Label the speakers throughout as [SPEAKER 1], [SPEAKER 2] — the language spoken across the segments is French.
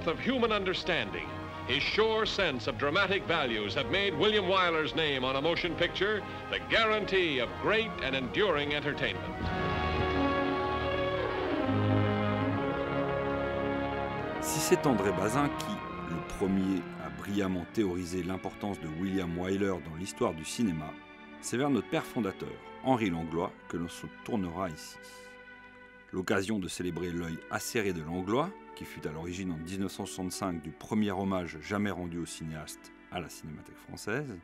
[SPEAKER 1] warmth of human understanding, his sure sense of dramatic values have made William Wyler's name on a motion picture the guarantee of great and enduring entertainment.
[SPEAKER 2] Si c'est André Bazin qui, le premier, a brillamment théorisé l'importance de William Wyler dans l'histoire du cinéma, c'est vers notre père fondateur, Henri Langlois, que l'on se tournera ici. L'occasion de célébrer l'œil acéré de Langlois, qui fut à l'origine en 1965 du premier hommage jamais rendu au cinéaste à la Cinémathèque française,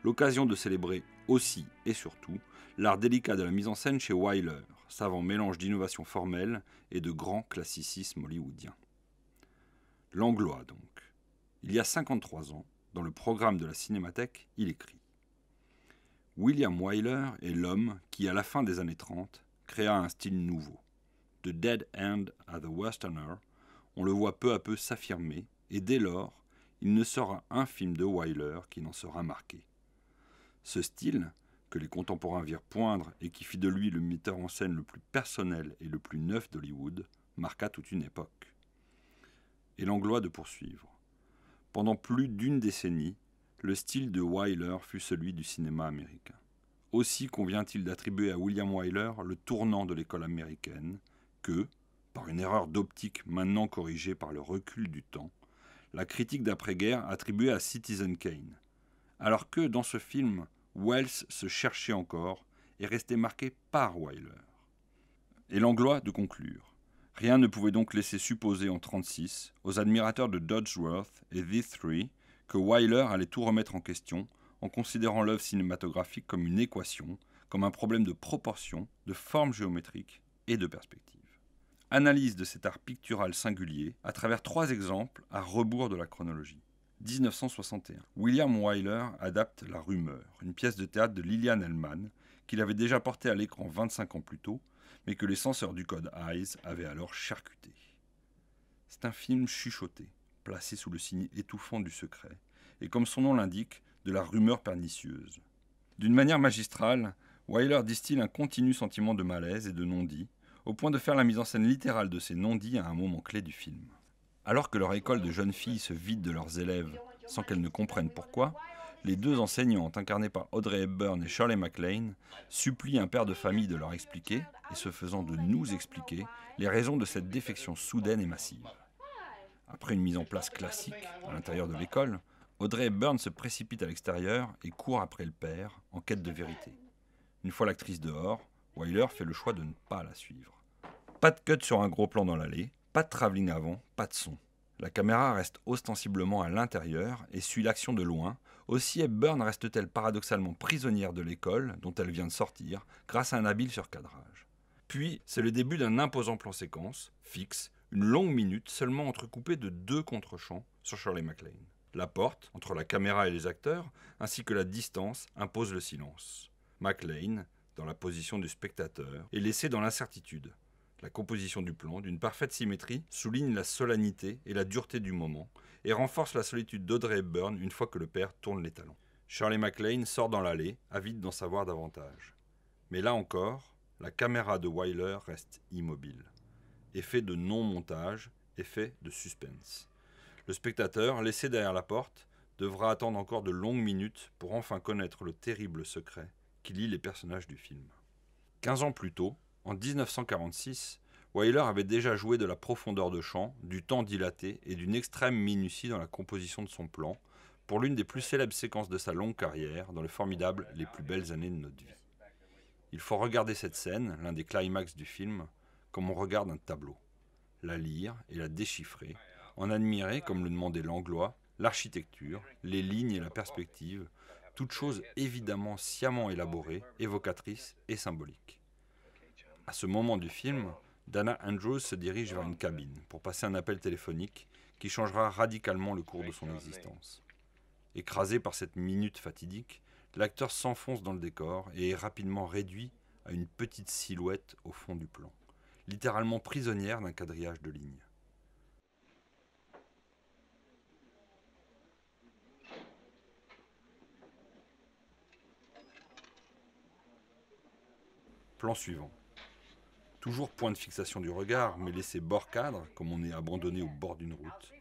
[SPEAKER 2] l'occasion de célébrer aussi et surtout l'art délicat de la mise en scène chez Wyler, savant mélange d'innovation formelle et de grand classicisme hollywoodien. Langlois donc. Il y a 53 ans, dans le programme de la Cinémathèque, il écrit « William Wyler est l'homme qui, à la fin des années 30, créa un style nouveau. De Dead End à The Westerner, on le voit peu à peu s'affirmer, et dès lors, il ne sera un film de Wyler qui n'en sera marqué. Ce style, que les contemporains virent poindre et qui fit de lui le metteur en scène le plus personnel et le plus neuf d'Hollywood, marqua toute une époque. » Et Langlois de poursuivre. Pendant plus d'une décennie, le style de Wyler fut celui du cinéma américain. Aussi convient-il d'attribuer à William Wyler le tournant de l'école américaine que, par une erreur d'optique maintenant corrigée par le recul du temps, la critique d'après-guerre attribuait à Citizen Kane, alors que dans ce film, Wells se cherchait encore et restait marqué par Wyler. Et Langlois de conclure. Rien ne pouvait donc laisser supposer en 1936 aux admirateurs de Dodsworth et The Three que Wyler allait tout remettre en question en considérant l'œuvre cinématographique comme une équation, comme un problème de proportion, de forme géométrique et de perspective. Analyse de cet art pictural singulier à travers 3 exemples à rebours de la chronologie. 1961. William Wyler adapte La Rumeur, une pièce de théâtre de Lillian Hellman qu'il avait déjà portée à l'écran 25 ans plus tôt, mais que les censeurs du Code Eyes avaient alors charcuté. C'est un film chuchoté, placé sous le signe étouffant du secret, et comme son nom l'indique, de la rumeur pernicieuse. D'une manière magistrale, Wyler distille un continu sentiment de malaise et de non-dit, au point de faire la mise en scène littérale de ces non-dits à un moment clé du film. Alors que leur école de jeunes filles se vide de leurs élèves sans qu'elles ne comprennent pourquoi, les 2 enseignantes, incarnées par Audrey Hepburn et Shirley MacLaine, supplient un père de famille de leur expliquer, et se faisant de nous expliquer, les raisons de cette défection soudaine et massive. Après une mise en place classique à l'intérieur de l'école, Audrey Hepburn se précipite à l'extérieur et court après le père en quête de vérité. Une fois l'actrice dehors, Wyler fait le choix de ne pas la suivre. Pas de cut sur un gros plan dans l'allée, pas de travelling avant, pas de son. La caméra reste ostensiblement à l'intérieur et suit l'action de loin. Aussi Hepburn reste-t-elle paradoxalement prisonnière de l'école dont elle vient de sortir grâce à un habile surcadrage. Puis, c'est le début d'un imposant plan séquence, fixe, une longue minute seulement entrecoupée de 2 contre-champs sur Shirley MacLaine. La porte, entre la caméra et les acteurs, ainsi que la distance, impose le silence. MacLaine, dans la position du spectateur, est laissée dans l'incertitude. La composition du plan, d'une parfaite symétrie, souligne la solennité et la dureté du moment et renforce la solitude d'Audrey Hepburn une fois que le père tourne les talons. Shirley MacLaine sort dans l'allée, avide d'en savoir davantage. Mais là encore, la caméra de Wyler reste immobile. Effet de non-montage, effet de suspense. Le spectateur, laissé derrière la porte, devra attendre encore de longues minutes pour enfin connaître le terrible secret qui lie les personnages du film. 15 ans plus tôt, en 1946, Wyler avait déjà joué de la profondeur de champ, du temps dilaté et d'une extrême minutie dans la composition de son plan, pour l'une des plus célèbres séquences de sa longue carrière dans le formidable « Les plus belles années de notre vie ». Il faut regarder cette scène, l'un des climax du film, comme on regarde un tableau. La lire et la déchiffrer, en admirer, comme le demandait Langlois, l'architecture, les lignes et la perspective, toutes choses évidemment sciemment élaborées, évocatrices et symboliques. À ce moment du film, Dana Andrews se dirige vers une cabine pour passer un appel téléphonique qui changera radicalement le cours de son existence. Écrasé par cette minute fatidique, l'acteur s'enfonce dans le décor et est rapidement réduit à une petite silhouette au fond du plan, littéralement prisonnière d'un quadrillage de lignes. Plan suivant. Toujours point de fixation du regard, mais laissé bord cadre, comme on est abandonné au bord d'une route,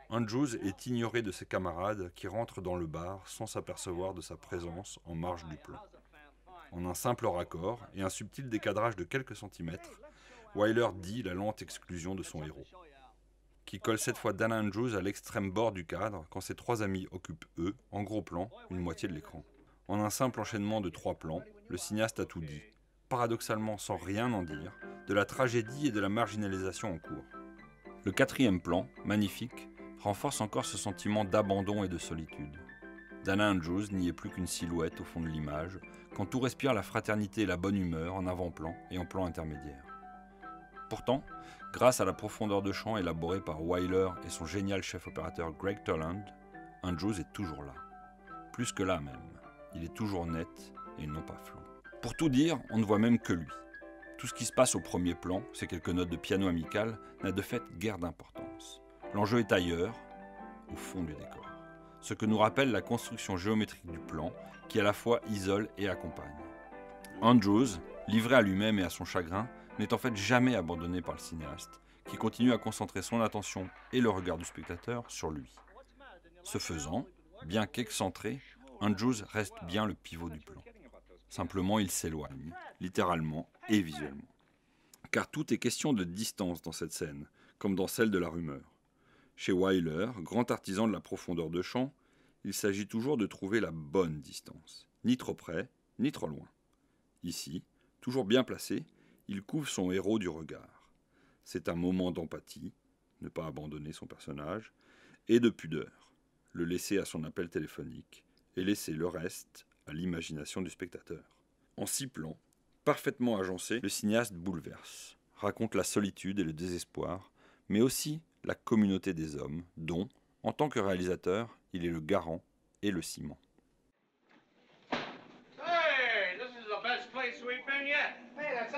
[SPEAKER 2] Andrews est ignoré de ses camarades qui rentrent dans le bar sans s'apercevoir de sa présence en marge du plan. En un simple raccord et un subtil décadrage de quelques centimètres, Wyler dit la lente exclusion de son héros, qui colle cette fois Dan Andrews à l'extrême bord du cadre quand ses trois amis occupent, eux, en gros plan, une moitié de l'écran. En un simple enchaînement de 3 plans, le cinéaste a tout dit, paradoxalement sans rien en dire, de la tragédie et de la marginalisation en cours. Le 4e plan, magnifique, renforce encore ce sentiment d'abandon et de solitude. Dana Andrews n'y est plus qu'une silhouette au fond de l'image, quand tout respire la fraternité et la bonne humeur en avant-plan et en plan intermédiaire. Pourtant, grâce à la profondeur de champ élaborée par Wyler et son génial chef-opérateur Greg Toland, Andrews est toujours là. Plus que là même, il est toujours net et non pas flou. Pour tout dire, on ne voit même que lui. Tout ce qui se passe au premier plan, ces quelques notes de piano amical, n'a de fait guère d'importance. L'enjeu est ailleurs, au fond du décor. Ce que nous rappelle la construction géométrique du plan, qui à la fois isole et accompagne. Andrews, livré à lui-même et à son chagrin, n'est en fait jamais abandonné par le cinéaste, qui continue à concentrer son attention et le regard du spectateur sur lui. Ce faisant, bien qu'excentré, Andrews reste bien le pivot du plan. Simplement, il s'éloigne, littéralement et visuellement. Car tout est question de distance dans cette scène, comme dans celle de la rumeur. Chez Wyler, grand artisan de la profondeur de champ, il s'agit toujours de trouver la bonne distance, ni trop près, ni trop loin. Ici, toujours bien placé, il couvre son héros du regard. C'est un moment d'empathie, ne pas abandonner son personnage, et de pudeur, le laisser à son appel téléphonique, et laisser le reste à l'imagination du spectateur. En 6 plans, parfaitement agencés, le cinéaste bouleverse, raconte la solitude et le désespoir, mais aussi la communauté des hommes, dont, en tant que réalisateur, il est le garant et le ciment.
[SPEAKER 3] Hey, this is the best place we've been yet. Hey, that's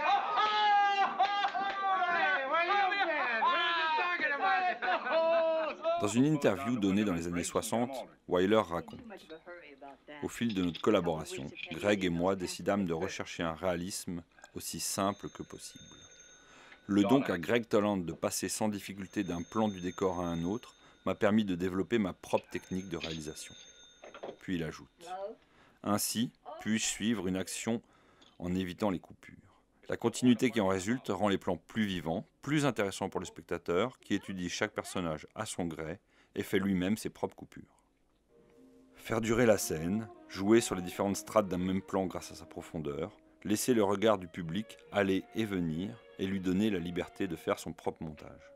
[SPEAKER 2] Dans une interview donnée dans les années 60, Wyler raconte « Au fil de notre collaboration, Greg et moi décidâmes de rechercher un réalisme aussi simple que possible. Le don qu'a Greg Toland de passer sans difficulté d'un plan du décor à un autre m'a permis de développer ma propre technique de réalisation. » Puis il ajoute « Ainsi, puis-je suivre une action en évitant les coupures. La continuité qui en résulte rend les plans plus vivants, plus intéressants pour le spectateur, qui étudie chaque personnage à son gré et fait lui-même ses propres coupures. Faire durer la scène, jouer sur les différentes strates d'un même plan grâce à sa profondeur, laisser le regard du public aller et venir et lui donner la liberté de faire son propre montage.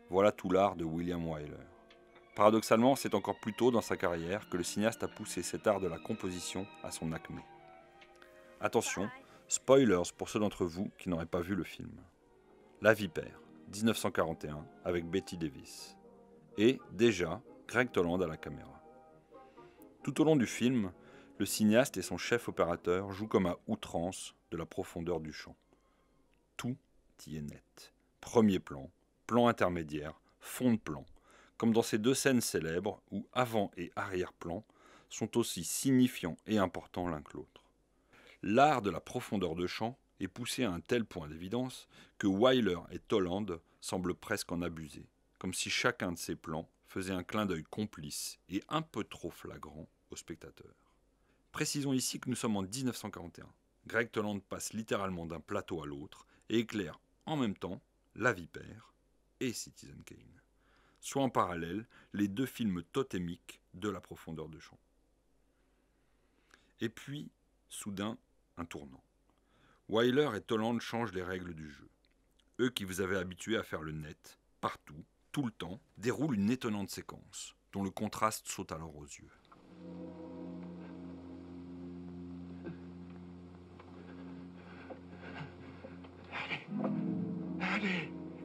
[SPEAKER 2] Voilà tout l'art de William Wyler. Paradoxalement, c'est encore plus tôt dans sa carrière que le cinéaste a poussé cet art de la composition à son acmé. Attention, spoilers pour ceux d'entre vous qui n'auraient pas vu le film. La Vipère, 1941, avec Betty Davis. Et, déjà, Greg Toland à la caméra. Tout au long du film, le cinéaste et son chef opérateur jouent comme à outrance de la profondeur du champ. Tout y est net. Premier plan, plan intermédiaire, fond de plan, comme dans ces 2 scènes célèbres où avant- et arrière-plan sont aussi signifiants et importants l'un que l'autre. L'art de la profondeur de champ est poussé à un tel point d'évidence que Wyler et Toland semblent presque en abuser, comme si chacun de ces plans faisait un clin d'œil complice et un peu trop flagrant au spectateur. Précisons ici que nous sommes en 1941. Greg Toland passe littéralement d'un plateau à l'autre et éclaire en même temps La Vipère et Citizen Kane, soit en parallèle les 2 films totémiques de la profondeur de champ. Et puis, soudain, un tournant. Wyler et Toland changent les règles du jeu. Eux qui vous avaient habitué à faire le net, partout, tout le temps, déroulent une étonnante séquence, dont le contraste saute alors aux yeux.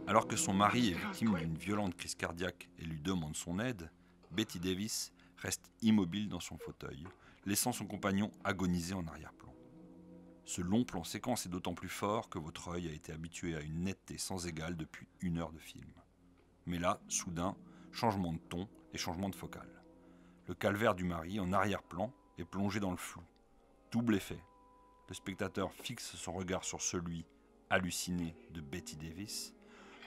[SPEAKER 2] Alors que son mari est victime d'une violente crise cardiaque et lui demande son aide, Betty Davis reste immobile dans son fauteuil, laissant son compagnon agoniser en arrière-plan. Ce long plan séquence est d'autant plus fort que votre œil a été habitué à une netteté sans égale depuis 1 heure de film. Mais là, soudain, changement de ton et changement de focale. Le calvaire du mari, en arrière-plan, est plongé dans le flou. Double effet. Le spectateur fixe son regard sur celui hallucinée de Bette Davis,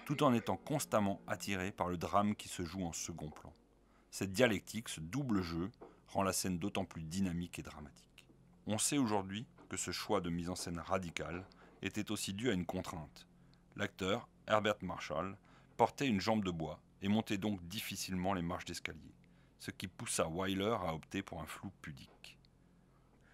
[SPEAKER 2] tout en étant constamment attiré par le drame qui se joue en second plan. Cette dialectique, ce double jeu, rend la scène d'autant plus dynamique et dramatique. On sait aujourd'hui que ce choix de mise en scène radical était aussi dû à une contrainte. L'acteur, Herbert Marshall, portait une jambe de bois et montait donc difficilement les marches d'escalier, ce qui poussa Wyler à opter pour un flou pudique.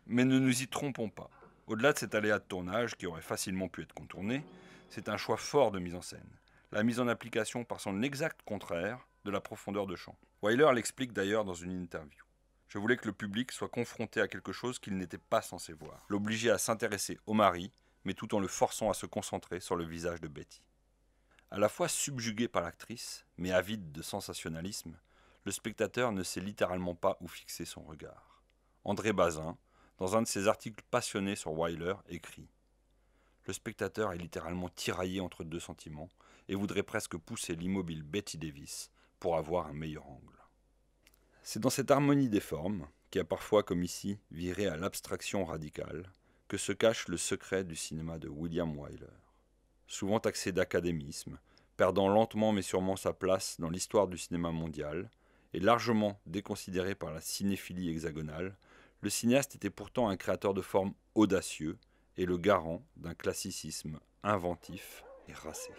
[SPEAKER 2] Mais ne nous y trompons pas. Au-delà de cet aléa de tournage qui aurait facilement pu être contourné, c'est un choix fort de mise en scène. La mise en application par son exact contraire de la profondeur de champ. Wyler l'explique d'ailleurs dans une interview. Je voulais que le public soit confronté à quelque chose qu'il n'était pas censé voir. L'obliger à s'intéresser au mari, mais tout en le forçant à se concentrer sur le visage de Betty. À la fois subjugué par l'actrice, mais avide de sensationnalisme, le spectateur ne sait littéralement pas où fixer son regard. André Bazin, dans un de ses articles passionnés sur Wyler, écrit « Le spectateur est littéralement tiraillé entre deux sentiments et voudrait presque pousser l'immobile Bette Davis pour avoir un meilleur angle. » C'est dans cette harmonie des formes, qui a parfois, comme ici, viré à l'abstraction radicale, que se cache le secret du cinéma de William Wyler. Souvent taxé d'académisme, perdant lentement mais sûrement sa place dans l'histoire du cinéma mondial, et largement déconsidéré par la cinéphilie hexagonale, le cinéaste était pourtant un créateur de formes audacieux et le garant d'un classicisme inventif et racé.